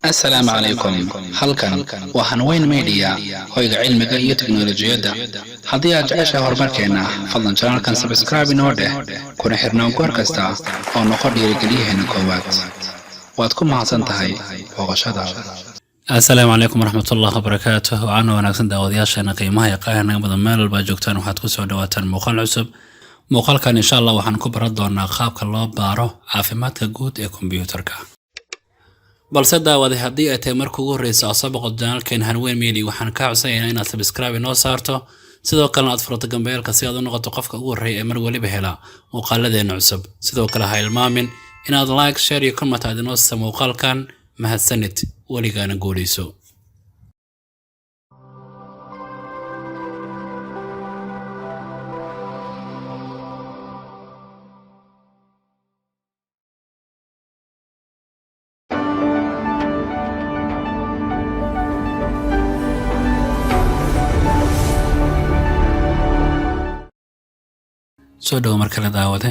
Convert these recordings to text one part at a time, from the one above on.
السلام عليكم. halkan waa Hanweyn Media hoyga cilmiga iyo tiknoolajiyada. Haddii aad jeceshahay horumarkeena, fadlan channelkan subscribe inoo dheh, kuna xirnaa goor kasta oo noqon dhiirigeliyaheena koowaad. waad ku mahadsan tahay booqashadaada. السلام عليكم ورحمة الله وبركاته. وأنا وناكسن داودياشنا قيمها يقاهنا بدن مال الباجوكتان وحاد كسو دواتان موقال عسب موقال كان إن شاء الله وحان كبردونا خابك الله بارو عافماتك قود إيه كمبيوترك balse daawada haddii ay tahay markii ugu horreysay asabaqo channelkan Hanweyn Media waxaan ka codsanayaa inaad subscribe inoo saarto sidoo kale aad furto gambeelka si aad u noqoto qofka ugu horreeya ee mar waliba hela muuqaaladeena cusub sidoo kale ha ilmaamin inaad like share iyo comment aad inoo sameeyo muuqaalkan mahadsanid waligaana guuleyso soo dhaw markale daawade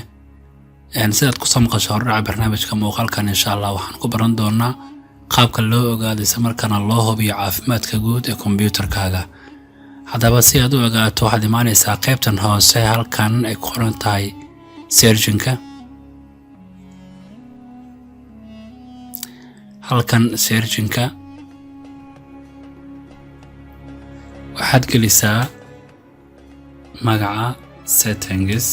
sidaad ku samqasho hordhaca barnaamijka muuqaalkan insha Allah waxaan ku baran doonaa qaabka loo ogaado isla markaana loo hubiyo caafimaadka guud ee kombiyuutarkaaga haddaba si aad u ogaato waxaad imaanaysaa qaybtan hoose halkan ay ku qoran tahay surgeonka waxaad gelisaa magaca settings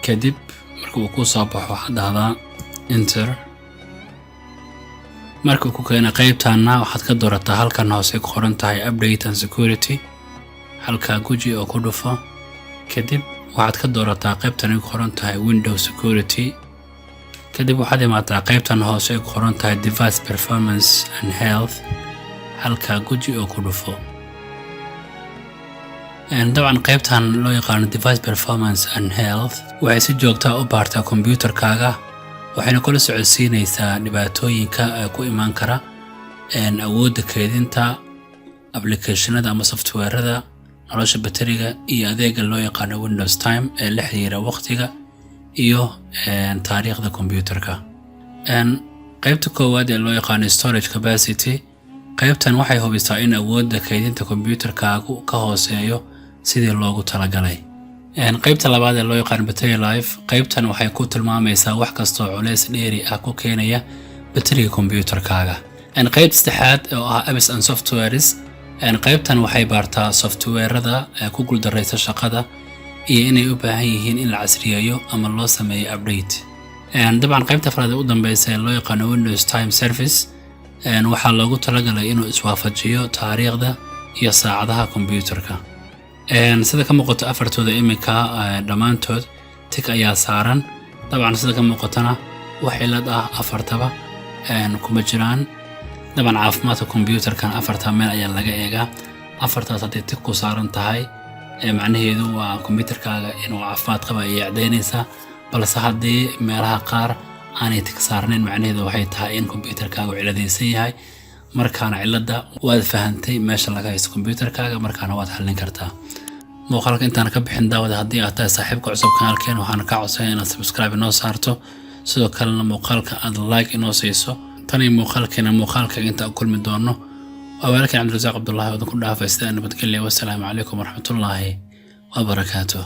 kadib markuu ku soo baxo waxaad dhahdaa enter markuu ku keeno qaybtaana waxaad ka doorataa halkan hoose ku qoran tahay update and security halka guji oo ku dhufo kadib waxaad ka doorataa qaybtan ay ku qoran tahay windows security kadib waxaad imaataa qaybtan hoose ku qoran tahay device performance and health halka guji oo ku dhufo طبعا qaybtan loo yaqaan device performance and health waxay si joogto ah u baartaa kombiyuutarkaaga waxayna kula socodsiinaysaa dhibaatooyinka ku iman kara awoodda kaydinta applicationada ama softwarada nolosha batteriga iyo adeega loo yaqaan Windows Time ee la xiriira waqtiga iyo taariikhda kombiyuutarka qaybta koowaad ee loo yaqaan storage capacity qaybtan waxay hubisaa in awoodda kaydinta kombiyuutarkaagu ka hooseeyo sidii loogu talagalay qaybta labaad ee loo yaqaan battery life qaybtan waxay ku tilmaamaysaa wax kasta oo culays dheeri ah ku keenaya batteriga kombiyuutarkaaga qaybta saddexaad oo ah apps and softwares qaybtan waxay baartaa softwarada ku guuldareysa shaqada iyo inay u baahan yihiin in la casriyeeyo ama loo sameeyo update dabcan qaybta afraad ee u dambaysa ee loo yaqaan Windows Time Service waxaa loogu talagalay inuu iswaafajiyo taariikhda iyo saacadaha kombiyuutarka sida ka muuqato afartooda imika dhamaantood tik ayaa saaran dabcan sida ka muuqatana wax cilad ah afartaba kuma jiraan dabcan caafimaadka kombiyuutarkan afarta meel ayaa laga eegaa afartaas haddii tik ku saaran tahay macnaheedu waa kombiyuutarkaaga inuu caafimaad qaba ayay caddaynaysaa balse haddii meelaha qaar aanay tik saarnayn macnaheedu waxay tahay in kombiyuutarkaagu ciladaysan yahay markaana cilada waad fahantay meesha laga haysto kombiyuutarkaaga markaana waad xallin kartaa muuqaalka intaan ka bixin daawada haddii aad tahay saaxiibka cusub kanaalkeen waxaan ka codsanayaa inaad subscribe inoo saarto sidoo kalena muuqaalka aad like inoo siiso tan iyo muuqaalka inta kulmi doono waa walaalkeen Cabdirasaaq Cabdullaahi oo ku dhaafay sida nabadgelyo wassalaamu calaykum waraxmatullaahi wabarakaatuh